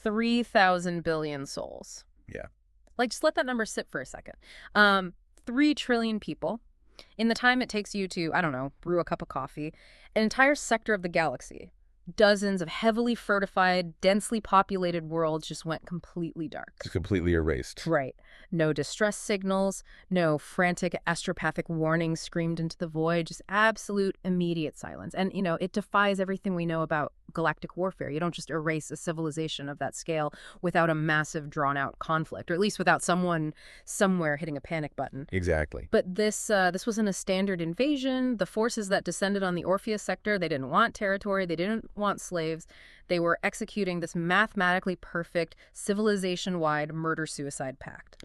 3,000 billion souls. Yeah. Like, just let that number sit for a second. 3 trillion people. In the time it takes you to, I don't know, brew a cup of coffee, an entire sector of the galaxy, dozens of heavily fortified, densely populated worlds just went completely dark. It's completely erased. Right. No distress signals, no frantic astropathic warnings screamed into the void, just absolute immediate silence. And, it defies everything we know about galactic warfare. You don't just erase a civilization of that scale without a massive drawn-out conflict, or at least without someone somewhere hitting a panic button. Exactly. But this wasn't a standard invasion. The forces that descended on the Orpheus sector, they didn't want territory, they didn't want slaves. They were executing this mathematically perfect, civilization-wide murder-suicide pact.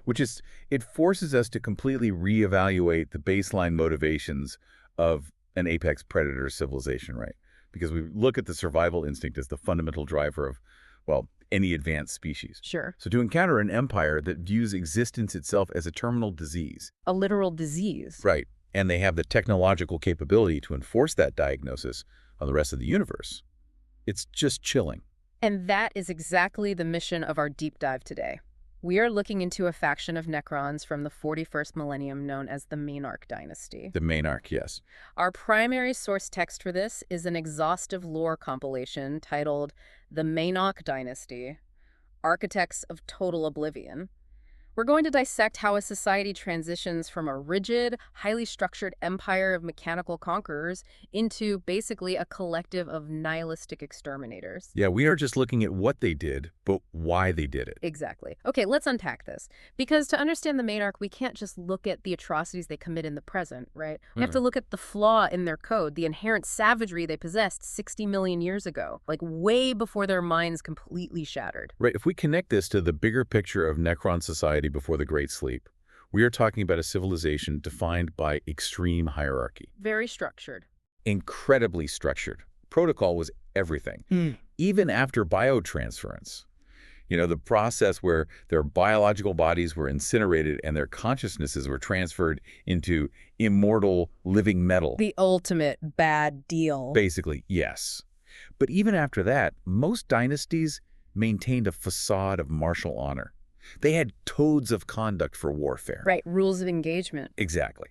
It forces us to completely reevaluate the baseline motivations of an apex predator civilization, right? Because we look at the survival instinct as the fundamental driver of, well, any advanced species. Sure. So to encounter an empire that views existence itself as a terminal disease. A literal disease. Right. And they have the technological capability to enforce that diagnosis on the rest of the universe. It's just chilling. And that is exactly the mission of our deep dive today. We are looking into a faction of Necrons from the 41st millennium known as the Maynarkh dynasty. The Maynarkh, yes. Our primary source text for this is an exhaustive lore compilation titled The Maynarkh Dynasty, Architects of Total Oblivion. We're going to dissect how a society transitions from a rigid, highly structured empire of mechanical conquerors into basically a collective of nihilistic exterminators. Yeah, we are just looking at what they did, but why they did it. Exactly. Okay, let's unpack this. Because to understand the Maynarkh, we can't just look at the atrocities they commit in the present, right? We have to look at the flaw in their code, the inherent savagery they possessed 60 million years ago, like way before their minds completely shattered. Right, if we connect this to the bigger picture of Necron society before the Great Sleep, we are talking about a civilization defined by extreme hierarchy. Very structured. Incredibly structured. Protocol was everything. Even after biotransference. The process where their biological bodies were incinerated and their consciousnesses were transferred into immortal living metal. The ultimate bad deal. Basically, yes. But even after that, most dynasties maintained a facade of martial honor. They had codes of conduct for warfare. Right, rules of engagement. Exactly.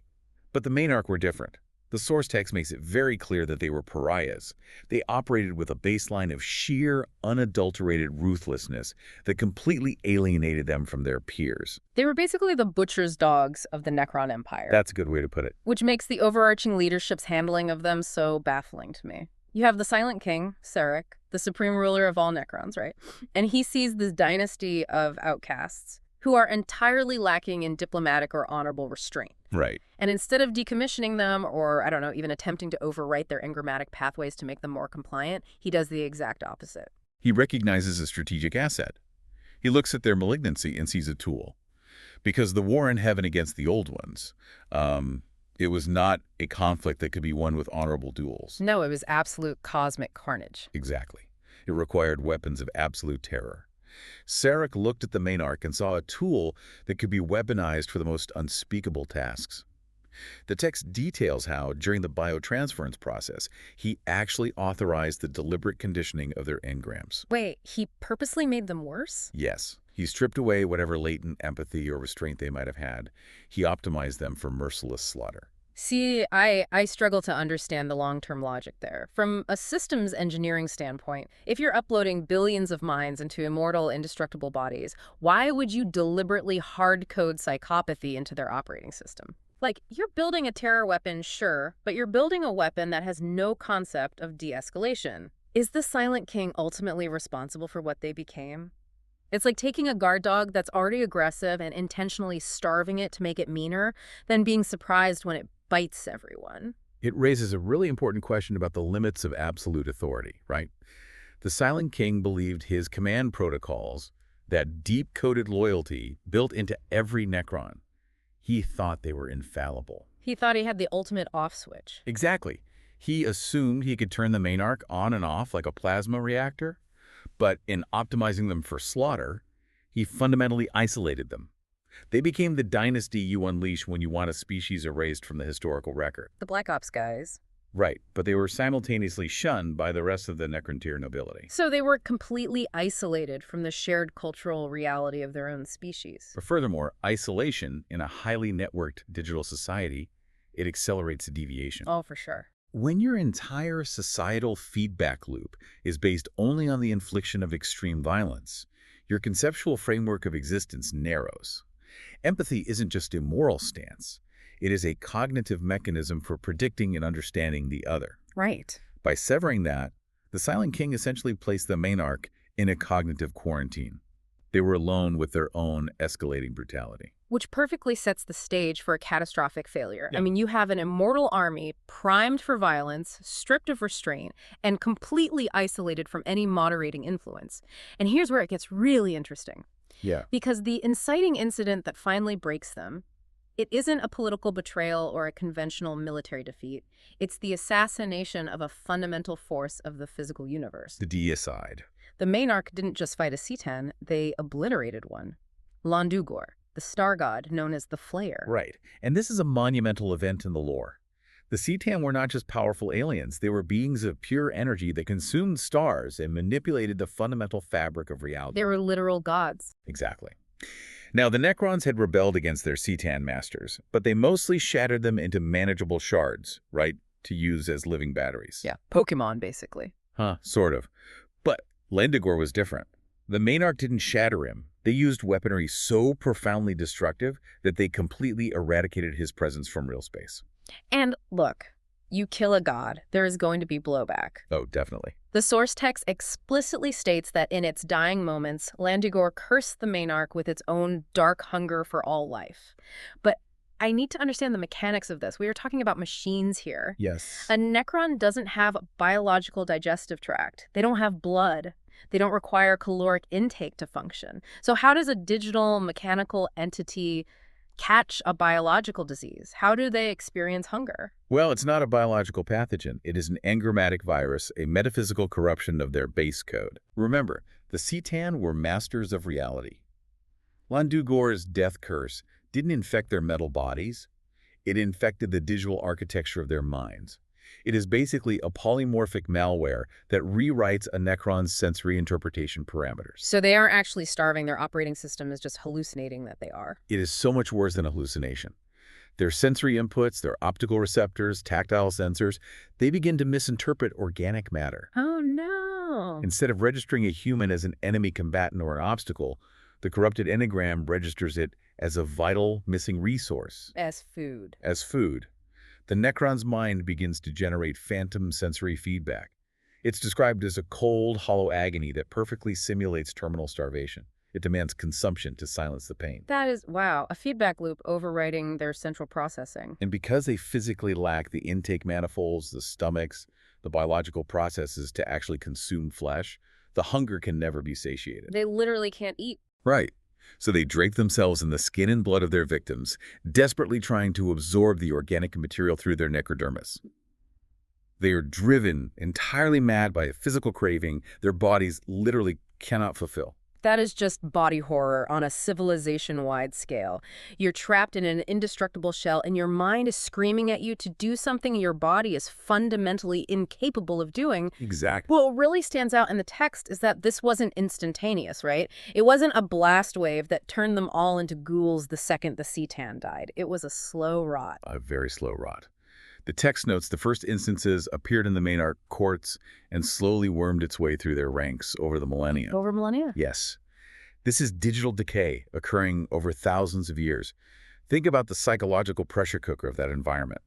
But the Maynarkh were different. The source text makes it very clear that they were pariahs. They operated with a baseline of sheer, unadulterated ruthlessness that completely alienated them from their peers. They were basically the butcher's dogs of the Necron Empire. That's a good way to put it. Which makes the overarching leadership's handling of them so baffling to me. You have the Silent King, Maynarkh, the supreme ruler of all Necrons, right? And he sees this dynasty of outcasts who are entirely lacking in diplomatic or honorable restraint. Right. And instead of decommissioning them or, I don't know, even attempting to overwrite their engrammatic pathways to make them more compliant, he does the exact opposite. He recognizes a strategic asset. He looks at their malignancy and sees a tool. Because the war in heaven against the old ones, it was not a conflict that could be won with honorable duels. No, it was absolute cosmic carnage. Exactly. It required weapons of absolute terror. Maynarkh looked at the Maynarkh and saw a tool that could be weaponized for the most unspeakable tasks. The text details how, during the biotransference process, he actually authorized the deliberate conditioning of their engrams. Wait, he purposely made them worse? Yes. He stripped away whatever latent empathy or restraint they might have had. He optimized them for merciless slaughter. See, I struggle to understand the long-term logic there. From a systems engineering standpoint, if you're uploading billions of minds into immortal, indestructible bodies, why would you deliberately hard-code psychopathy into their operating system? Like, you're building a terror weapon, sure, but you're building a weapon that has no concept of de-escalation. Is the Silent King ultimately responsible for what they became? It's like taking a guard dog that's already aggressive and intentionally starving it to make it meaner, then being surprised when it bites everyone. It raises a really important question about the limits of absolute authority, right? The Silent King believed his command protocols, that deep-coded loyalty built into every Necron, he thought they were infallible. He thought he had the ultimate off switch. Exactly. He assumed he could turn the Maynarkh on and off like a plasma reactor, but in optimizing them for slaughter, he fundamentally isolated them. They became the dynasty you unleash when you want a species erased from the historical record. The Black Ops guys. Right, but they were simultaneously shunned by the rest of the Necrontyr nobility. So they were completely isolated from the shared cultural reality of their own species. But furthermore, isolation in a highly networked digital society, it accelerates deviation. Oh, for sure. When your entire societal feedback loop is based only on the infliction of extreme violence, your conceptual framework of existence narrows. Empathy isn't just a moral stance. It is a cognitive mechanism for predicting and understanding the other. Right. By severing that, the Silent King essentially placed the Maynarkh in a cognitive quarantine. They were alone with their own escalating brutality. Which perfectly sets the stage for a catastrophic failure. Yeah. I mean, you have an immortal army primed for violence, stripped of restraint, and completely isolated from any moderating influence. And here's where it gets really interesting. Yeah. Because the inciting incident that finally breaks them, it isn't a political betrayal or a conventional military defeat. It's the assassination of a fundamental force of the physical universe. The deicide. The Maynarch didn't just fight a Citan, they obliterated one. Londugor, the star god known as the Flayer. Right. And this is a monumental event in the lore. The Citan were not just powerful aliens, they were beings of pure energy that consumed stars and manipulated the fundamental fabric of reality. They were literal gods. Exactly. Now, the Necrons had rebelled against their Citan masters, but they mostly shattered them into manageable shards, right, to use as living batteries. Yeah, Pokemon, basically. Sort of. But Lendigor was different. The Maynarch didn't shatter him. They used weaponry so profoundly destructive that they completely eradicated his presence from real space. And look, you kill a god, there is going to be blowback. Oh, definitely. The source text explicitly states that in its dying moments, Londugor cursed the Maynarch with its own dark hunger for all life. But I need to understand the mechanics of this. We are talking about machines here. Yes. A Necron doesn't have a biological digestive tract. They don't have blood. They don't require caloric intake to function. So how does a digital mechanical entity catch a biological disease? How do they experience hunger? Well, it's not a biological pathogen. It is an engrammatic virus, a metaphysical corruption of their base code. Remember, the Citan were masters of reality. Londugor's death curse didn't infect their metal bodies. It infected the digital architecture of their minds. It is basically a polymorphic malware that rewrites a Necron's sensory interpretation parameters. So they aren't actually starving. Their operating system is just hallucinating that they are. It is so much worse than a hallucination. Their sensory inputs, their optical receptors, tactile sensors, they begin to misinterpret organic matter. Oh, no. Instead of registering a human as an enemy combatant or an obstacle, the corrupted enneagram registers it as a vital, missing resource. As food. As food. The Necron's mind begins to generate phantom sensory feedback. It's described as a cold, hollow agony that perfectly simulates terminal starvation. It demands consumption to silence the pain. That is, wow, a feedback loop overriding their central processing. And because they physically lack the intake manifolds, the stomachs, the biological processes to actually consume flesh, the hunger can never be satiated. They literally can't eat. Right. So they drape themselves in the skin and blood of their victims, desperately trying to absorb the organic material through their necrodermis. They are driven, entirely mad by a physical craving their bodies literally cannot fulfill. That is just body horror on a civilization-wide scale. You're trapped in an indestructible shell, and your mind is screaming at you to do something your body is fundamentally incapable of doing. Exactly. What really stands out in the text is that this wasn't instantaneous, right? It wasn't a blast wave that turned them all into ghouls the second the Citan died. It was a slow rot. A very slow rot. The text notes the first instances appeared in the Maynarch courts and slowly wormed its way through their ranks over the millennia. Over millennia? Yes. This is digital decay occurring over thousands of years. Think about the psychological pressure cooker of that environment.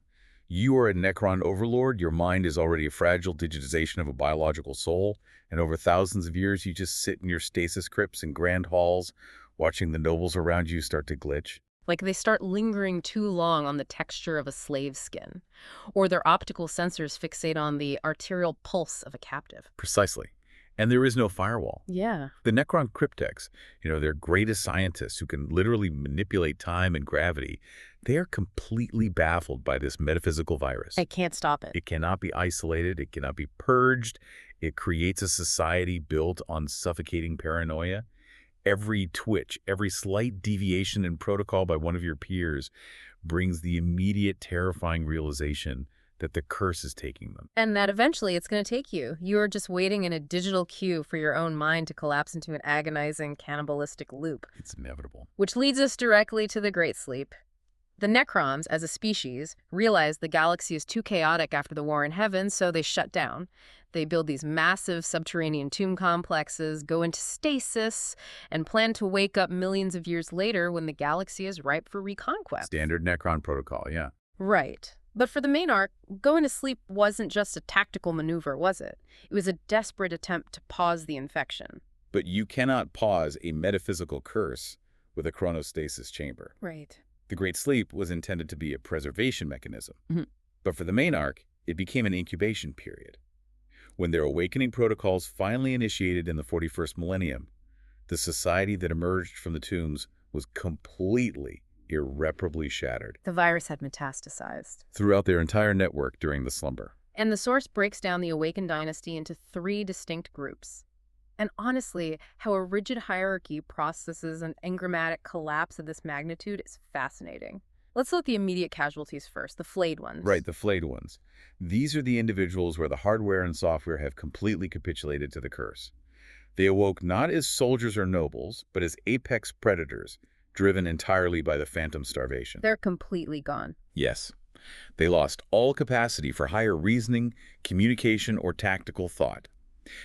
You are a Necron overlord, your mind is already a fragile digitization of a biological soul, and over thousands of years you just sit in your stasis crypts and grand halls, watching the nobles around you start to glitch. Like they start lingering too long on the texture of a slave's skin, or their optical sensors fixate on the arterial pulse of a captive. Precisely. And there is no firewall. Yeah. The Necron cryptex, they're greatest scientists who can literally manipulate time and gravity. They are completely baffled by this metaphysical virus. I can't stop it. It cannot be isolated. It cannot be purged. It creates a society built on suffocating paranoia. Every twitch, every slight deviation in protocol by one of your peers brings the immediate terrifying realization that the curse is taking them. And that eventually it's going to take you. You're just waiting in a digital queue for your own mind to collapse into an agonizing, cannibalistic loop. It's inevitable. Which leads us directly to the Great Sleep. The Necrons, as a species, realize the galaxy is too chaotic after the war in heaven, so they shut down. They build these massive subterranean tomb complexes, go into stasis, and plan to wake up millions of years later when the galaxy is ripe for reconquest. Standard Necron protocol, yeah. Right. But for the Maynarkh, going to sleep wasn't just a tactical maneuver, was it? It was a desperate attempt to pause the infection. But you cannot pause a metaphysical curse with a chronostasis chamber. Right. The Great Sleep was intended to be a preservation mechanism. Mhm. But for the Maynarkh, it became an incubation period. When their awakening protocols finally initiated in the 41st millennium, the society that emerged from the tombs was completely, irreparably shattered The virus had metastasized. throughout their entire network during the slumber. And the source breaks down the awakened dynasty into 3 distinct groups. And honestly, how a rigid hierarchy processes an engrammatic collapse of this magnitude is fascinating. Let's look at the immediate casualties first, the flayed ones. Right, the flayed ones. These are the individuals where the hardware and software have completely capitulated to the curse. They awoke not as soldiers or nobles, but as apex predators, driven entirely by the phantom starvation. They're completely gone. Yes. They lost all capacity for higher reasoning, communication, or tactical thought.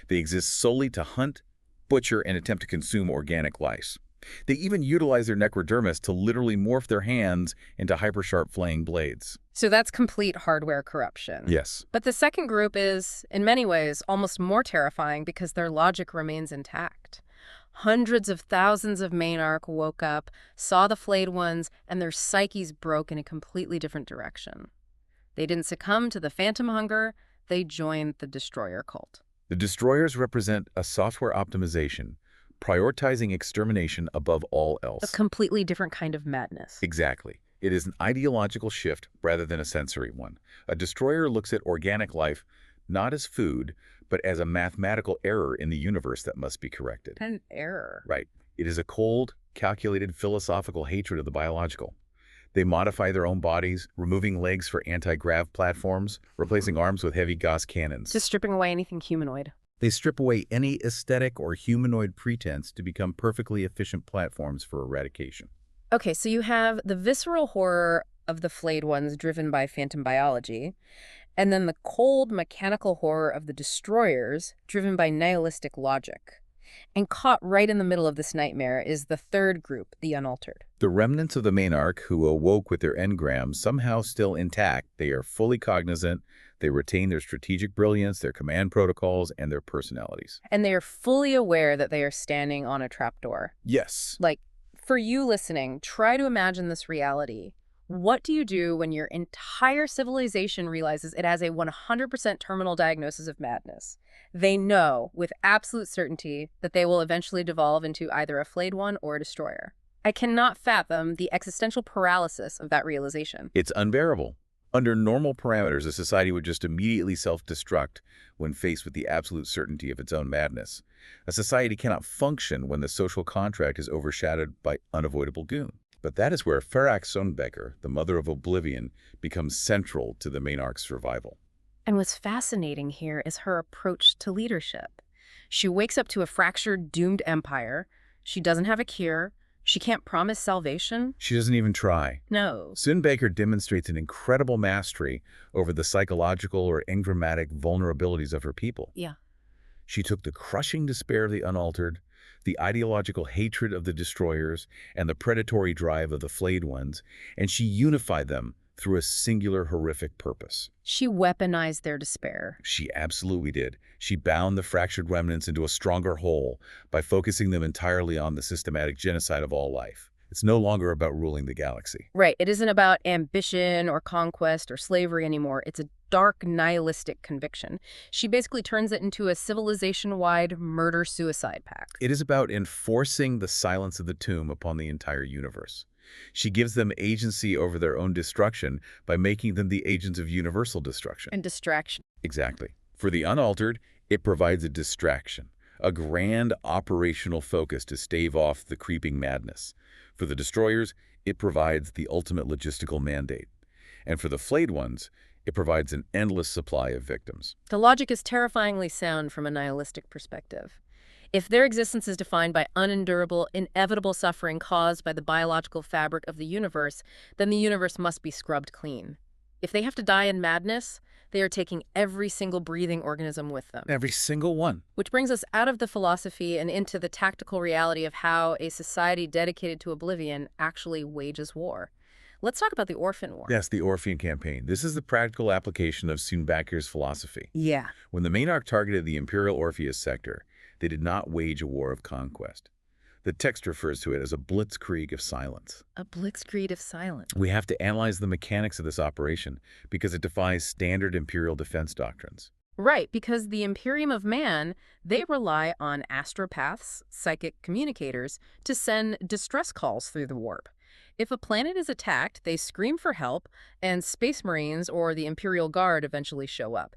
They exist solely to hunt, butcher, and attempt to consume organic lice. They even utilize their necrodermis to literally morph their hands into hyper-sharp flaying blades. So that's complete hardware corruption. Yes. But the second group is, in many ways, almost more terrifying because their logic remains intact. Hundreds of thousands of Maynarkh woke up, saw the flayed ones, and their psyches broke in a completely different direction. They didn't succumb to the phantom hunger, they joined the destroyer cult. The destroyers represent a software optimization, prioritizing extermination above all A else. completely different kind of madness. Exactly. It is an ideological shift rather than a sensory one. A destroyer looks at organic life not as food, but as a mathematical error in the universe that must be corrected. An error. Right. It is a cold, calculated philosophical hatred of the biological. They modify their own bodies, removing legs for anti-grav platforms, replacing arms with heavy Gauss cannons. Just stripping away anything humanoid. They strip away any aesthetic or humanoid pretense to become perfectly efficient platforms for eradication. Okay, so you have the visceral horror of the flayed ones driven by phantom biology, and then the cold mechanical horror of the destroyers driven by nihilistic logic. And caught right in the middle of this nightmare is the third group, the unaltered. The remnants of the Maynarkh who awoke with their engrams somehow still intact. They are fully cognizant. They retain their strategic brilliance, their command protocols, and their personalities. And they are fully aware that they are standing on a trapdoor. Yes. Like, for you listening, try to imagine this reality. What do you do when your entire civilization realizes it has a 100% terminal diagnosis of madness? They know with absolute certainty that they will eventually devolve into either a flayed one or a destroyer. I cannot fathom the existential paralysis of that realization. It's unbearable. Under normal parameters, a society would just immediately self-destruct when faced with the absolute certainty of its own madness. A society cannot function when the social contract is overshadowed by unavoidable doom. But that is where Ferak Sonbecker, the mother of oblivion, becomes central to the Maynarch's survival. And what's fascinating here is her approach to leadership. She wakes up to a fractured, doomed empire. She doesn't have a cure. She can't promise salvation. She doesn't even try. No. Sonbecker demonstrates an incredible mastery over the psychological or engrammatic vulnerabilities of her people. Yeah. She took the crushing despair of the unaltered, the ideological hatred of the destroyers, and the predatory drive of the flayed ones, and she unified them through a singular horrific purpose. She weaponized their despair. She absolutely did. She bound the fractured remnants into a stronger whole by focusing them entirely on the systematic genocide of all life. It's no longer about ruling the galaxy. Right. It isn't about ambition or conquest or slavery anymore. It's a dark nihilistic conviction. She basically turns it into a civilization-wide murder-suicide pact. It is about enforcing the silence of the tomb upon the entire universe. She gives them agency over their own destruction by making them the agents of universal destruction. And distraction. Exactly. For the unaltered, it provides a distraction, a grand operational focus to stave off the creeping madness. For the destroyers, it provides the ultimate logistical mandate. And for the flayed ones, It provides an endless supply of victims. The logic is terrifyingly sound from a nihilistic perspective. If their existence is defined by unendurable, inevitable suffering caused by the biological fabric of the universe, then the universe must be scrubbed clean. If they have to die in madness, they are taking every single breathing organism with them. Every single one. Which brings us out of the philosophy and into the tactical reality of how a society dedicated to oblivion actually wages war. Let's talk about the Orphan War. Yes, the Orphean Campaign. This is the practical application of Soonbakir's philosophy. Yeah. When the Maynarkh targeted the Imperial Orpheus sector, they did not wage a war of conquest. The text refers to it as a blitzkrieg of silence. A blitzkrieg of silence. We have to analyze the mechanics of this operation because it defies standard imperial defense doctrines. Right, because the Imperium of Man, they rely on astropaths, psychic communicators, to send distress calls through the warp. If a planet is attacked, they scream for help, and Space Marines or the Imperial Guard eventually show up.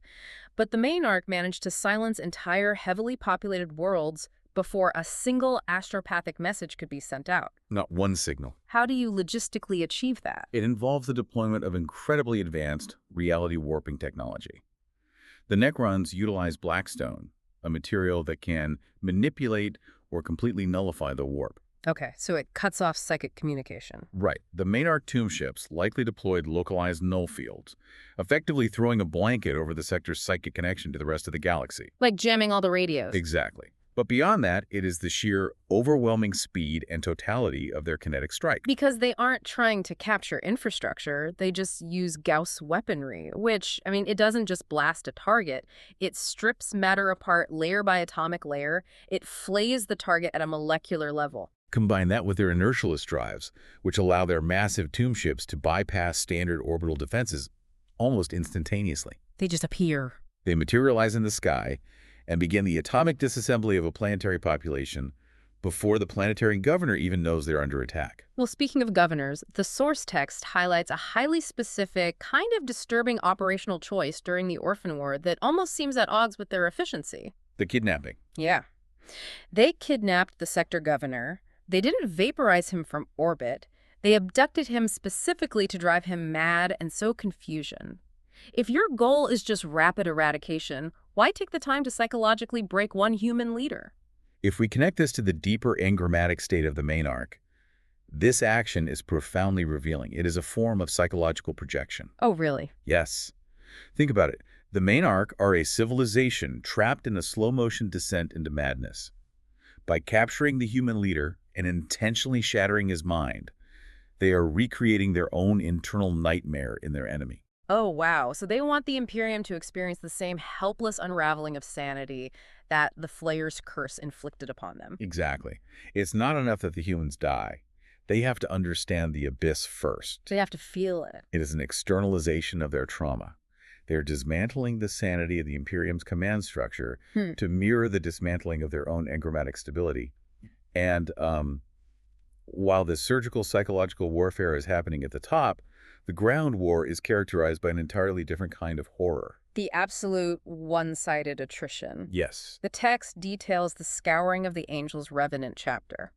But the Maynarkh managed to silence entire heavily populated worlds before a single astropathic message could be sent out. Not one signal. How do you logistically achieve that? It involves the deployment of incredibly advanced reality warping technology. The Necrons utilize Blackstone, a material that can manipulate or completely nullify the warp. Okay, so it cuts off psychic communication. Right. The Maynarkh tomb ships likely deployed localized null fields, effectively throwing a blanket over the sector's psychic connection to the rest of the galaxy. Like jamming all the radios. Exactly. But beyond that, it is the sheer overwhelming speed and totality of their kinetic strike. Because they aren't trying to capture infrastructure, they just use Gauss weaponry, which, I mean, it doesn't just blast a target. It strips matter apart layer by atomic layer. It flays the target at a molecular level. Combine that with their inertialist drives, which allow their massive tomb ships to bypass standard orbital defenses almost instantaneously. They just appear. They materialize in the sky and begin the atomic disassembly of a planetary population before the planetary governor even knows they're under attack. Well, speaking of governors, the source text highlights a highly specific, kind of disturbing operational choice during the Orphan War that almost seems at odds with their efficiency. The kidnapping. Yeah. They kidnapped the sector governor. They didn't vaporize him from orbit. They abducted him specifically to drive him mad and sow confusion. If your goal is just rapid eradication, why take the time to psychologically break one human leader? If we connect this to the deeper engrammatic state of the Maynarkh, this action is profoundly revealing. It is a form of psychological projection. Oh, really? Yes. Think about it. The Maynarkh are a civilization trapped in a slow-motion descent into madness. By capturing the human leader and intentionally shattering his mind, they are recreating their own internal nightmare in their enemy. Oh, wow. So they want the Imperium to experience the same helpless unraveling of sanity that the Flayer's curse inflicted upon them. Exactly. It's not enough that the humans die. They have to understand the abyss first. They have to feel it. It is an externalization of their trauma. They're dismantling the sanity of the Imperium's command structure to mirror the dismantling of their own engrammatic stability. And while the surgical psychological warfare is happening at the top, the ground war is characterized by an entirely different kind of horror. The absolute one-sided attrition. Yes. The text details the scouring of the Angel's Revenant chapter.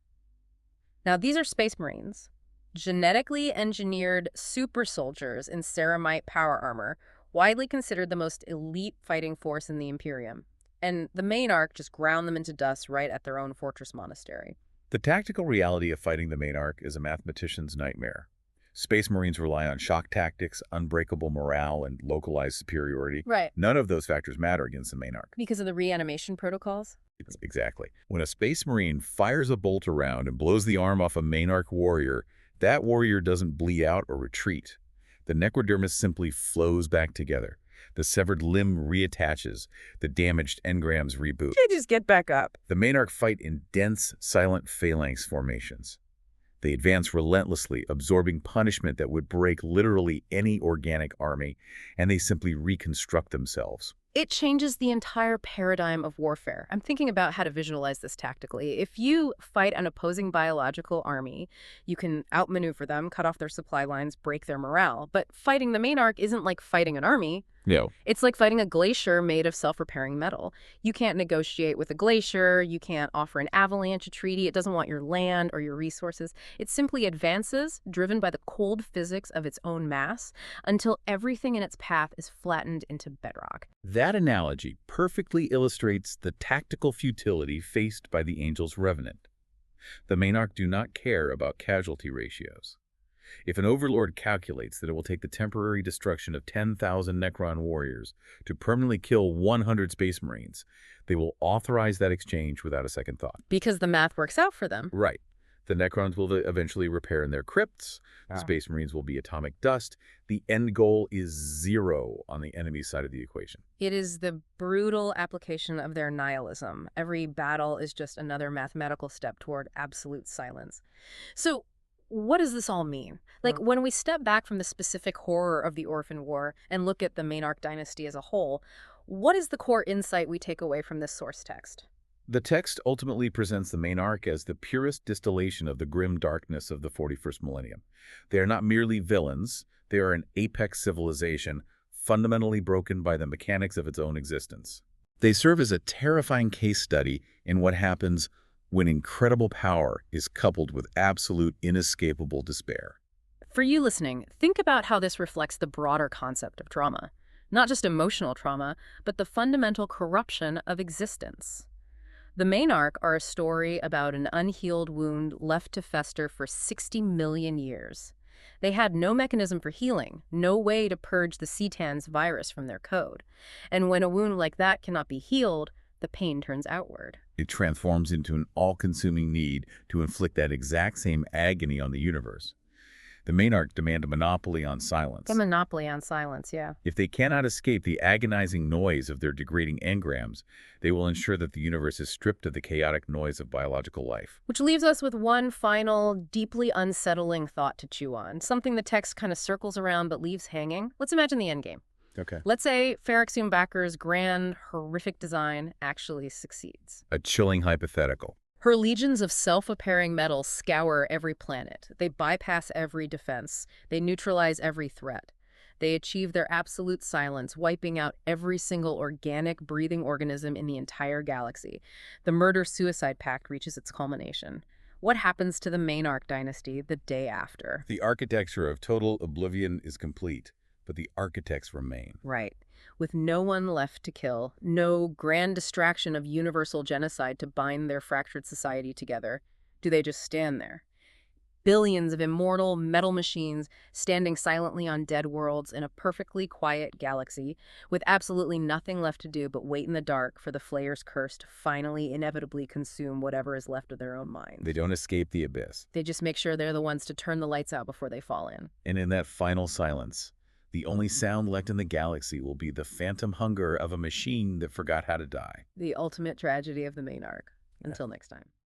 Now, these are Space Marines, genetically engineered super soldiers in ceramite power armor, widely considered the most elite fighting force in the Imperium. And the Maynarkh just ground them into dust right at their own fortress monastery. The tactical reality of fighting the Maynarkh is a mathematician's nightmare. Space Marines rely on shock tactics, unbreakable morale, and localized superiority. Right. None of those factors matter against the Maynarkh. Because of the reanimation protocols? Exactly. When a Space Marine fires a bolt around and blows the arm off a Maynarkh warrior, that warrior doesn't bleed out or retreat. The necrodermis simply flows back together. The severed limb reattaches. The damaged engrams reboot. They just get back up. The Maynarkh fight in dense, silent phalanx formations. They advance relentlessly, absorbing punishment that would break literally any organic army, and they simply reconstruct themselves. It changes the entire paradigm of warfare. I'm thinking about how to visualize this tactically. If you fight an opposing biological army, you can outmaneuver them, cut off their supply lines, break their morale. But fighting the Maynarkh isn't like fighting an army. Yeah. It's like fighting a glacier made of self-repairing metal. You can't negotiate with a glacier, you can't offer an avalanche a treaty, it doesn't want your land or your resources. It simply advances, driven by the cold physics of its own mass, until everything in its path is flattened into bedrock. That analogy perfectly illustrates the tactical futility faced by the Angel's Revenant. The Maynarkh do not care about casualty ratios. If an overlord calculates that it will take the temporary destruction of 10,000 Necron warriors to permanently kill 100 Space Marines, they will authorize that exchange without a second thought. Because the math works out for them. Right. The Necrons will eventually repair in their crypts. The Space Marines will be atomic dust. The end goal is 0 on the enemy side of the equation. It is the brutal application of their nihilism. Every battle is just another mathematical step toward absolute silence. So, what does this all mean? Like, when we step back from the specific horror of the Orphan War and look at the Maynarkh dynasty as a whole, what is the core insight we take away from this source text? The text ultimately presents the Maynarkh as the purest distillation of the grim darkness of the 41st millennium. They are not merely villains, they are an apex civilization, fundamentally broken by the mechanics of its own existence. They serve as a terrifying case study in what happens when incredible power is coupled with absolute inescapable despair. For you listening, think about how this reflects the broader concept of trauma. Not just emotional trauma, but the fundamental corruption of existence. The Maynarkh are a story about an unhealed wound left to fester for 60 million years. They had no mechanism for healing, no way to purge the Cetan's virus from their code. And when a wound like that cannot be healed, the pain turns outward. It transforms into an all-consuming need to inflict that exact same agony on the universe. The Maynarkh demand a monopoly on silence. A monopoly on silence, yeah. If they cannot escape the agonizing noise of their degrading engrams, they will ensure that the universe is stripped of the chaotic noise of biological life. Which leaves us with one final, deeply unsettling thought to chew on, something the text kind of circles around but leaves hanging. Let's imagine the endgame. Okay. Let's say Ferrexum Backer's grand, horrific design actually succeeds. A chilling hypothetical. Her legions of self-repairing metals scour every planet. They bypass every defense. They neutralize every threat. They achieve their absolute silence, wiping out every single organic, breathing organism in the entire galaxy. The murder-suicide pact reaches its culmination. What happens to the Maynarkh dynasty the day after? The architecture of total oblivion is complete, but the architects remain. Right. With no one left to kill, no grand distraction of universal genocide to bind their fractured society together, do they just stand there? Billions of immortal metal machines standing silently on dead worlds in a perfectly quiet galaxy, with absolutely nothing left to do but wait in the dark for the Flayer's curse to finally inevitably consume whatever is left of their own minds. They don't escape the abyss. They just make sure they're the ones to turn the lights out before they fall in. And in that final silence, the only sound left in the galaxy will be the phantom hunger of a machine that forgot how to die. The ultimate tragedy of the Maynarkh. Until next time.